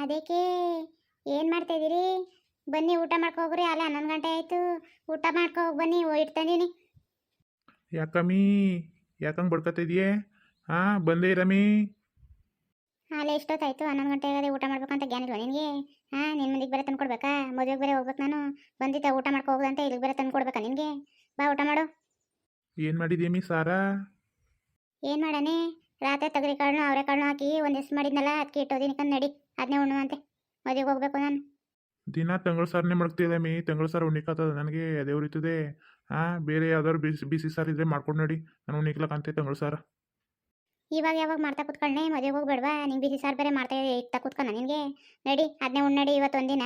ಅದಕ್ಕೆ ಏನು ಮಾಡ್ತಾಯಿದ್ದೀರಿ? ಬನ್ನಿ ಊಟ ಮಾಡ್ಕೊ ಹೋಗ್ರಿ. ಅಲ್ಲ 11 ಗಂಟೆ ಆಯಿತು. ಊಟ ಮಾಡ್ಕೊ ಹೋಗಿ ಬನ್ನಿ. ಇಡ್ತಂದೀನಿ. ಯಾಕಮ್ಮಿ ಯಾಕಂಗೆ ಬಡ್ಕತ್ತಿದ್ಯೆ? ಹಾಂ ಬಂದೇ ರಮ್ಮಿ. ಅಲ್ಲೇ ಎಷ್ಟೊತ್ತಾಯ್ತು? 11 ಗಂಟೆ ಆಗದೆ. ಊಟ ಮಾಡ್ಬೇಕಂತ ಜ್ಞಾನ ಇಲ್ವಾ ನಿನಗೆ? ನಿನ್ನ ಮನೆಗೆ ಬೇರೆ ತಂದು ಕೊಡ್ಬೇಕಾ? ಮದುವೆಗೆ ಬೇರೆ ಹೋಗ್ಬೇಕು ನಾನು. ಬಂದಿದ್ದ ಊಟ ಮಾಡ್ಕೊ ಹೋಗುದಂತೆ ಇಲ್ಲಿಗೆ ಬೇರೆ ತಂದು ಕೊಡ್ಬೇಕಾ ನಿನಗೆ? ಬಾ ಊಟ ಮಾಡು. ಏನು ಮಾಡಿದ್ಯಮ್ಮಿ ಸಾರಾ? ಏನು ಮಾಡಾನೆ? ರಾತ್ರಿ ತೊಗರಿ ಕಾಳನ್ನು ಅವರೆಕಾಳನ್ನು ಹಾಕಿ ಒಂದು ಹೆಸರು ಮಾಡಿದ್ನಲ್ಲ, ಅದಕ್ಕೆ ಇಟ್ಟೋದಿನಿ ಕಂದು ನಡಿ. ಅದನ್ನೇ ಉಣ್ಣುವಂತೆ. ಮದುವೆಗೆ ಹೋಗ್ಬೇಕು ನಾನು. ದಿನ ತಂಗಳು ಸಾರನ್ನೇ ಮಡಗ್ತಿದ್ದಮ್ಮಿ. ತಂಗಳು ಸಾರು ಉಣ್ಣಿಕತ್ತದ ನನಗೆ ಅದೇ ಉರಿತದೆ. ಬೇರೆ ಯಾವ್ದಾದ್ರು ಬಿಸಿ ಬಿಸಿ ಸಾರು ಇದ್ರೆ ಮಾಡ್ಕೊಂಡು ನೋಡಿ. ನಾನು ಉಣ್ಣಿಕ್ಲಕ್ಕಂತೆ ತಂಗಳು ಸಾರು. ಇವಾಗ ಯಾವಾಗ ಮಾಡ್ತಾ ಕೂತ್ಕೊಳ್ಳೆ? ಮದುವೆಗೆ ಹೋಗ್ಬೇಡ್ವಾ? ನಿಂಗೆ ಬಿಸಿ ಸಾರು ಬೇರೆ ಮಾಡ್ತಾ ಇಟ್ಟ ಕೂತ್ಕೊಳ್ಳ ನಿನಗೆ? ನಡಿ ಅದನ್ನೇ ಉಣ್ಣಡಿ ಇವತ್ತು ಒಂದಿನ.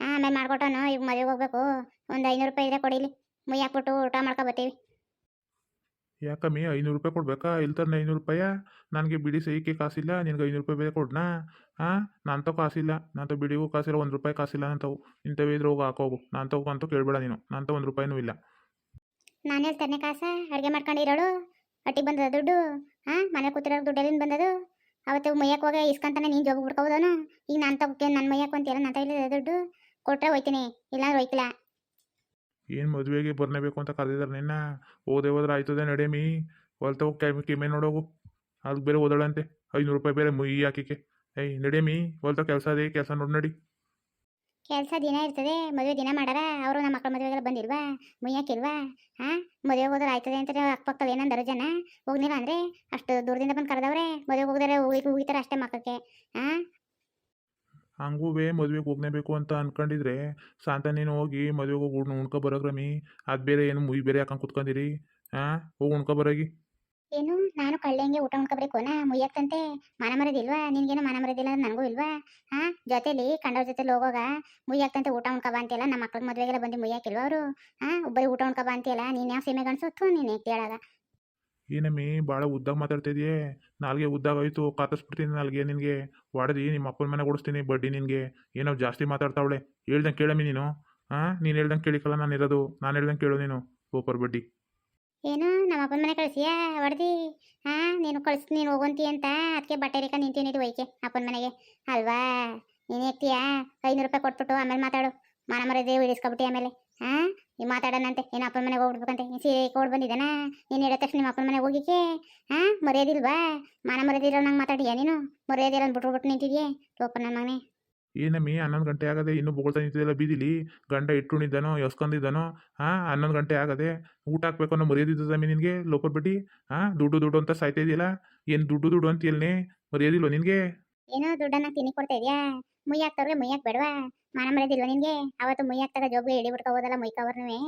ಆಮೇಲೆ ಮಾಡ್ಕೊಟ್ಟನು. ಈಗ ಮದುವೆಗೆ ಹೋಗ್ಬೇಕು. ಒಂದು 500 ರೂಪಾಯಿ ಇದ್ರೆ ಕೊಡಿಲಿ. ಮುಯ್ಯಿ ಹಾಕ್ಬಿಟ್ಟು ಊಟ ಮಾಡ್ಕೊ ಬರ್ತೀವಿ. ಯಾಕಮ್ಮಿ 500 ರೂಪಾಯಿ ಕೊಡ್ಬೇಕಾ? ಇಲ್ತಾನೆ 500 ರೂಪಾಯ? ನನಗೆ ಬಿಡಿ ಸೈಕೆ ಕಾಸಿಲ್ಲ, ನಿನ್ಗೆ 500 ರೂಪಾಯಿ ಬೇರೆ ಕೊಡ್ನಾ? ನಾನು ತಗೋ ಕಾಸಿಲ್ಲ. ನಾನು ತಗೋ ಬಿಡಿಗೂ ಕಾಸಿಲ್ಲ, 1 ರೂಪಾಯಿ ಕಾಸಿಲ್ಲ ನಂತವು. ಇಂಥವು ಇದ್ರೆ ಹೋಗಿ ಹಾಕೋಗು. ನಾನು ತಗೋ ಕೇಳಬೇಡ ನೀನು. ನಾನು ತಗೋ 1 ರೂಪಾಯಿನೂ ಇಲ್ಲ. ನಾನು ಹೇಳ್ತಾನೆ ಕಾಸ ಅಡುಗೆ ಮಾಡ್ಕೊಂಡಿರೋಳು ಒಟ್ಟಿಗೆ ಬಂದದ ದುಡ್ಡು. ಮನೆ ಕೂತಿರೋ ದುಡ್ಡು ಎಲ್ಲಿಂದ ಬಂದದು? ಅವತ್ತು ಮುಯ್ಯಕ್ಕೆ ಹೋಗಿ ಇಸ್ಕೊಂತಾನೆ ನೀನು ಜೋಬು ಬಿಡ್ಕೋಬೋದನು? ಈಗ ನಾನು ತಗೋಕೆ ನನ್ನ ಮುಯ್ಯಕ್ಕೆ ಅಂತೀರ? ನಾನು ತಗೊಳ್ಳಿದ ದುಡ್ಡು ಕೊಟ್ಟರೆ ಹೋಯ್ತೀನಿ, ಇಲ್ಲಾಂದ್ರೆ ಹೋಯ್ತಿಲ್ಲ. ಏನು ಮದುವೆಗೆ ಬರಲೇಬೇಕು ಅಂತ ಕರೆದಿದ್ದಾರೆ ನಿನ್ನ? ಹೋದ್ರೆ ಆಯ್ತದೆ ನಡೆಯಮ್ಮಿ. ಹೊಲ್ತವ ಕಿಮೆ ನೋಡೋಗು. ಅದಕ್ಕೆ ಬೇರೆ ಓದಳಂತೆ 500 ರೂಪಾಯಿ ಬೇರೆ ಮುಯ್ಯಿ ಹಾಕಿಕೆ. ನಡೆಯಮ್ಮಿ, ಹೊಲ್ತವ ಕೆಲಸ ಅದೇ ಕೆಲಸ ನೋಡಿ ನಡಿ. ಕೆಲಸ ದಿನ ಇರ್ತದೆ. ಮದುವೆ ದಿನ ಮಾಡಾರ ಅವರು. ನಮ್ಮ ಮಕ್ಕಳ ಮದುವೆಗೆಲ್ಲ ಬಂದಿಲ್ವಾ? ಮುಯ್ಯಕ್ಕಿಲ್ವಾ? ಮದುವೆಗೆ ಹೋದ್ರೆ ಆಯ್ತದೆ ಅಂತ ಅಕ್ಕಪಕ್ಕದಲ್ಲಿ ಏನಂದರು ಜನ? ಹೋಗ್ನಿಲ್ಲ ಅಂದರೆ ಅಷ್ಟು ದೂರದಿಂದ ಬಂದು ಕರೆದವ್ರೆ. ಮದುವೆಗೆ ಹೋಗಿದಾರೆ ಹೋಗಿತಾರೆ ಅಷ್ಟೇ ಮಕ್ಕಕ್ಕೆ. ಹಂಗೂ ಮದುವೆಗೆ ಹೋಗ್ಲೇಬೇಕು ಅಂತ ಅನ್ಕೊಂಡಿದ್ರೆ ಸಾಂತ ನೀನು ಹೋಗಿ ಮದುವೆಗೆ ಹೋಗಿ ಉಣ್ಕೊ ಬರೋಗ್ರಮ್ಮಿ. ಅದು ಬೇರೆ ಏನು ಮುಯಿ ಬೇರೆ ಹಾಕೊಂಡು ಕುತ್ಕೊಂಡಿರಿ. ಹೋಗಿ ಉಣ್ಕೊ ಬರೋಗಿ. ಏನು ನಾನು ಕಳ್ಳೆಂಗೆ ಊಟ ಉಣ್ಕೊಬ್ರೇಕೋನಾ? ಮುಯ್ಯಕ್ಕಂತೆ ಮನ ಮರದಿಲ್ವಾ ನಿನ್ಗೇನು? ಮನ ಮರದಿಲ್ಲ ನನಗೂ ಇಲ್ವಾ? ಜೊತೆಲಿ ಕಂಡವ್ರ ಜೊತೆಲಿ ಹೋಗೋಗ ಮುಯ್ಯಕ್ಕಂತೆ ಊಟ ಉಣ್ಕೊಬ ಅಂತೀಯಲ್ಲ. ನಮ್ಮ ಮಕ್ಳಿಗೆ ಮದುವೆಗೆಲ್ಲ ಬಂದು ಮುಯ್ಯಕ್ಕಿಲ್ವ ಅವರು? ಒಬ್ಬರಿ ಊಟ ಉಣ್ಕೊಬ ಅಂತೀಯಲ್ಲ. ನೀನು ಯಾವ ಸೀಮೆ ಗಂಡ್ಸು ನೀನು ಹೇಳಾಗ? ಏನಮ್ಮಿ ಭಾಳ ಉದ್ದಾಗ ಮಾತಾಡ್ತಿದ್ಯೆ? ನಾಲ್ಗೆ ಉದ್ದಾಗೋಯ್ತು, ಕಾತಿಸ್ಬಿಡ್ತೀನಿ ನಾಲ್ಗೆ ನಿನಗೆ. ಹೊಡೆದು ನಿಮ್ಮ ಅಪ್ಪನ ಮನೆ ಕೊಡಿಸ್ತೀನಿ ಬಡ್ಡಿ ನಿನಗೆ. ಏನೋ ಜಾಸ್ತಿ ಮಾತಾಡ್ತಾವಳೆ. ಹೇಳ್ದಂಗೆ ಕೇಳಮ್ಮಿ ನೀನು. ನೀನು ಹೇಳ್ದಂಗೆ ಕೇಳಿಕಲ್ಲ ನಾನು ಇರೋದು. ನಾನು ಹೇಳ್ದಂಗೆ ಕೇಳು ನೀನು. ಸೂಪರ್ ಬಡ್ಡಿ. ಏನು ನಮ್ಮ ಅಪ್ಪನ ಮನೆ ಕಳಿಸಿಯಾ ಹೊಡೆದಿ? ನೀನು ನೀನು ಹೋಗಂತಿ ಅಂತ ಅದಕ್ಕೆ ಬಟ್ಟೆ ರೇಖಾ ನಿಂತೀನಿ ಒಯ್ಕೆ ಅಪ್ಪನ ಮನೆಗೆ ಅಲ್ವಾ? ನೀನು ಹೇಳ್ತೀಯಾ? 500 ರೂಪಾಯಿ ಕೊಟ್ಬಿಟ್ಟು ಆಮೇಲೆ ಮಾತಾಡು. ಮನ ಮರದೇ ಇಳಿಸ್ಕೊಬಿಟ್ಟು ಆಮೇಲೆ ನೀವು ಮಾತಾಡೋಣಂತೆ. ಏನು ಅಪ್ಪನ ಮನೆಗೆ ಹೋಗ್ಬಿಡ್ಬೇಕಂತೆ? ನೀನು ಸೀರೆ ಕೊಡ್ ಬಂದಿದ್ದಾನ? ನೀನು ಹೇಳಿದ ತಕ್ಷಣ ನಿಮ್ಮ ಅಪ್ಪನ ಮನೆಗೆ ಹೋಗಿಕ್ಕೆ ಮರ್ಯಾದಿಲ್ವಾ? ಮನ ಮರ್ಯಾದಿರೋ ನಂಗೆ ಮಾತಾಡಿಯಾ ನೀನು? ಮರ್ಯಾದಿಲ್ಲ ಅಂದ್ಬಿಟ್ಟು ನಿಂತಿದ್ಯೆ ಲೋಪ ನನ್ನ ಮಗನೇ. ಏನಮ್ಮಿ 11 ಗಂಟೆ ಆಗದೆ ಇನ್ನೂ ಬೊಗಳ್ತಾ ನಿಂತಿದ್ದೆಲ್ಲ ಬೀದಿಲಿ? ಗಂಡ ಇಟ್ಟುಣಿದ್ದಾನೋ ಎಸ್ಕೊಂಡಿದ್ದಾನೋ? 11 ಗಂಟೆ ಆಗದೆ ಊಟ ಹಾಕ್ಬೇಕು ಅನ್ನೋ ಮರ್ಯಾದಿದ್ದಮ್ಮಿ ನಿನಗೆ? ಲೋಪರ್ ಬಡ್ಡಿ. ದುಡ್ಡು ಅಂತ ಸಾಯ್ತಾ ಇದೆಯಲ್ಲ. ಏನು ದುಡ್ಡು ಅಂತ ಎಲ್ನೇ ಮರ್ಯಾದಿಲ್ವ ನಿನಗೆ? ಏನೋ ದುಡ್ಡನ್ನ ತಿನ್ನಿ ಕೊಡ್ತಾ ಇದೆಯಾ? ಮುಯ್ಯಾಕ್ತವ್ರಿಗೆ ಮುಯ್ಯಕ್ ಬೇಡವಾ? ಮನ ಮರ್ಯಾದಿಲ್ವ ನಿನಗೆ? ಅವತ್ತು ಮುಯ್ಯಾಕ್ತಾಗ ಜೋಬ್ಗೆ ಹಿಡಿ ಬಿಡ್ಕೊ ಹೋದಲ್ಲ ಮುಯ್ಕವ್ರನ್ನೇ.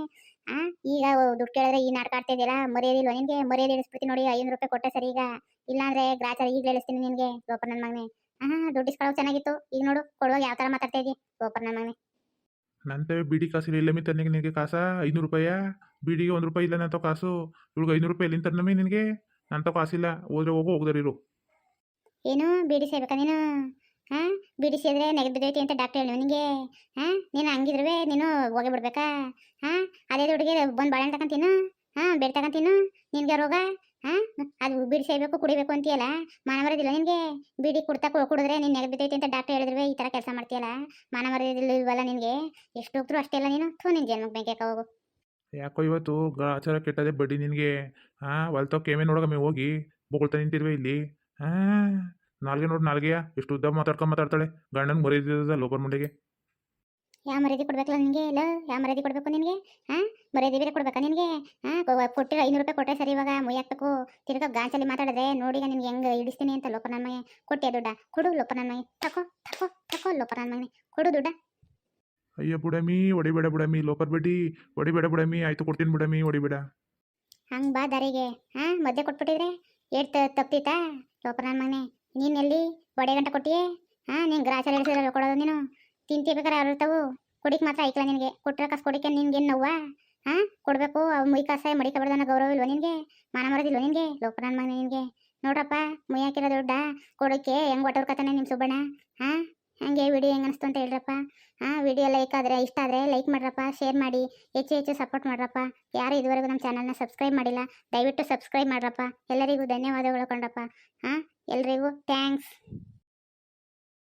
ಈಗ ದುಡ್ಡು ಕೇಳಿದ್ರೆ ಈ ನಾಟಕ ಆಡ್ತಾ ಇದೆಯಲ್ಲ. ಮರ್ಯಾದಿಲ್ವ ನಿನಗೆ? ಮರ್ಯಾದೆ ಇಳಿಸ್ಬಿಡ್ತೀನಿ ನೋಡಿ. 500 ರೂಪಾಯಿ ಕೊಟ್ಟೆ ಸರಿ. ಈಗ ಇಲ್ಲಾಂದ್ರೆ ಗ್ರಾಚಾರ ಈಗಲೇ ಇಳಿಸ್ತೀನಿ ನಿನಗೆ ಲೋಪರ್ ನನ್ನ ಮಗನೇ. ದುಡ್ಡು ಇಸ್ಕೊಳ್ಳೋಕೆ ಚೆನ್ನಾಗಿತ್ತು. ಈಗ ನೋಡು ಕೊಡುವಾಗ ಯಾವ ಥರ ಮಾತಾಡ್ತಾ ಇದೆಯಾ ಲೋಪರ್ ನನ್ನ ಮಗನೇ. ನಂತವೇ ಬಿಡಿ ಕಾಸಿಲ್ಲ. ಇಲ್ಲಮ್ಮಿ ತನ್ನಿಗೆ ನಿನಗೆ ಕಾಸ 500 ರೂಪಾಯ? ಬಿಡಿಗೆ 1 ರೂಪಾಯಿ ಇಲ್ಲ ನಂತವ ಕಾಸು. ಇವ್ಳಿಗೆ 500 ರೂಪಾಯಿ ಎಲ್ಲಿಂದ ತನ್ನಮ್ಮಿ ನಿನಗೆ? ನಂತವ ಕಾಸಿಲ್ಲ. ಹೋದ್ರೆ ಹೋಗ್ದರಿರು. ಏನು ಬೀಡಿ ಸೇಬೇಕಾ ನೀನು? ಬೀಡಿ ಸೇದ್ರೆ ನೆಗದು ಬಿದ್ದೈತಿ ಅಂತ ಡಾಕ್ಟರ್ ಹೇಳಿ ನಿನಗೆ? ನೀನು ಹಂಗಿದ್ರುವೆ ನೀನು ಹೋಗಿ ಬಿಡ್ಬೇಕಾ? ಅದೇ ದುಡ್ಡಿಗೆ ಬಂದು ಬಾಳೆಹಣ್ಣು ತಗೊಂತೀನು? ಬೆಡ್ ತಗೊಂತೀನು? ನಿನಗೆ ರೋಗ? ಅದು ಬೀಡಿ ಸೇಬೇಕು ಕುಡಿಬೇಕು ಅಂತೀಯಲ್ಲ. ಮನ ಮರದಿಲ್ಲ ನಿನಗೆ? ಬೀಡಿ ಕುಡಿದ್ರೆ ನೀನು ನೆಗದು ಬಿದ್ದೈತಿ ಅಂತ ಡಾಕ್ಟರ್ ಹೇಳಿದ್ರುವೆ ಈ ಥರ ಕೆಲಸ ಮಾಡ್ತೀಯಲ್ಲ. ಮನ ಮರದಿಲ್ವಲ್ಲ ನಿನಗೆ? ಎಷ್ಟು ಹೋಗ್ತರು ಅಷ್ಟೇ ಅಲ್ಲ ನೀನು. ನಿನ್ನ ಜನ್ಮಕ್ಕೆ ಬೆಂಕಿ ಹೋಗು. ಯಾಕೋ ಇವತ್ತು ಆಚಾರ ಕೆಟ್ಟದೆ ಬಡ್ಡಿ ನಿನಗೆ. ಹೊಲ್ತಾವ ಕೇಮೆ ನೋಡಗಮ್ಮಿ ಹೋಗಿ ಬೊಗಳ್ತಾ ನಿಂತಿರುವೆ ಇಲ್ಲಿ. ನಾಲ್ಗೆ ನೋಡಿ ನಾಲ್ಗೆಯ ಎಷ್ಟು ಉದ್ದ ಮಾತಾಡ್ತಾಳೆ. ಗಂಡನ ಮರ್ಯಾದಿದ ಲೋಪರ್ ಮುಂಡೆಗೆ. ಯಾವ ಮರ್ಯಾದೆ ಕೊಡ್ಬೇಕಲ್ಲ ನಿನಗೆ? ಇಲ್ಲ ಯಾವ ಮರ್ಯಾದೆ ಕೊಡಬೇಕು ನಿನಗೆ? ಮರ್ಯಾದೆ ಬೇರೆ ಕೊಡ್ಬೇಕಾ ನಿನಗೆ? ಕೊಟ್ಟಿರೋ 500 ರೂಪಾಯಿ ಕೊಟ್ಟರೆ ಸರಿ. ಇವಾಗ ಮುಯ್ಯಾಕ್ಬೇಕು. ತಿರ್ಗಾ ಗಾಂಚಲ್ಲಿ ಮಾತಾಡಿದ್ರೆ ನೋಡಿ ನಿನ್ಗೆ ಹೆಂಗೆ ಇಡಿಸ್ತೀನಿ ಅಂತ ಲೋಪ ನನ್ನ ಮನೆ. ಕೊಟ್ಟಿಯ ದುಡ್ಡ ಕೊಡು ಲೋಪ ನನ್ನ ಮನೆ. ತಕೋ ಲೋಪ ನನ್ನ ಮನೆ. ಕೊಡು ದುಡ್ಡ. ಅಯ್ಯ ಬುಡಮಿ ಹೊಡಿಬೇಡ ಬುಡಮಿ. ಲೋಪರ್ ಬಡ್ಡಿ ಹೊಡಿಬೇಡ ಬುಡಮಿ. ಆಯ್ತು ಕೊಡ್ತೀನಿ ಬುಡಮಿ, ಹೊಡಿಬೇಡ. ಹಂಗೆ ಬಾ ದಾರಿಗೆ. ಮದ್ದೆ ಕೊಟ್ಬಿಟ್ಟಿದ್ರೆ ಏಟ್ ತಪ್ಪಿತಾ ಲೋಪ ನನ್ನ ಮನೆ? ನೀನು ಎಲ್ಲಿ ಬಡೆ ಗಂಟೆ ಕೊಟ್ಟಿಯೇ? ನೀನು ಗ್ರಾಚಾರ ಇಳಿಸಿದ್ರೆ ಕೊಡೋದು ನೀನು? ತಿಂತಿರ್ಬೇಕಾರೆ ಅವ್ರು ಇರ್ತಾವು. ಕೊಡಿಕ್ ಮಾತ್ರ ಐಕ್ಲ ನಿನಗೆ. ಕೊಟ್ಟರೆ ಕಾಸು ಕೊಡಿಕೆ ನಿನ್ಗೇನು ನೋವ್ವ? ಕೊಡಬೇಕು. ಮುಯ್ ಕಾಸೆ ಮಡಿಕಬಾರ್ದನ್ನ ಗೌರವ ಇಲ್ವ ನಿನಗೆ? ಮನ ಮರದಿಲ್ವ ನಿನಗೆ ಲೋಪ ನನ್ನ ಮನೆ ನಿನಗೆ? ನೋಡ್ರಪ್ಪ ಮುಯ್ಯಾಕಿರೋ ದುಡ್ಡ ಕೊಡೋಕ್ಕೆ ಹೆಂಗೆ ಒಟ್ಟೋರ್ಕತಾನೆ ನಿಮ್ಮ ಸುಬ್ಬಣ್ಣ. ಹಂಗೆ ವಿಡಿಯೋ ಹೆಂಗೆ ಅನಿಸ್ತು ಅಂತ ಹೇಳ್ರಪ್ಪ. ವಿಡಿಯೋ ಲೈಕ್ ಆದರೆ ಇಷ್ಟ ಆದರೆ ಲೈಕ್ ಮಾಡ್ರಪ್ಪ. ಶೇರ್ ಮಾಡಿ. ಹೆಚ್ಚು ಸಪೋರ್ಟ್ ಮಾಡ್ರಪ್ಪ. ಯಾರು ಇದುವರೆಗೂ ನಮ್ಮ ಚಾನಲ್ನ ಸಬ್ಸ್ಕ್ರೈಬ್ ಮಾಡಿಲ್ಲ ದಯವಿಟ್ಟು ಸಬ್ಸ್ಕ್ರೈಬ್ ಮಾಡ್ರಪ್ಪ. ಎಲ್ಲರಿಗೂ ಧನ್ಯವಾದಗಳು ಕಣ್ರಪ್ಪ. ಎಲ್ರಿಗೂ ಥ್ಯಾಂಕ್ಸ್.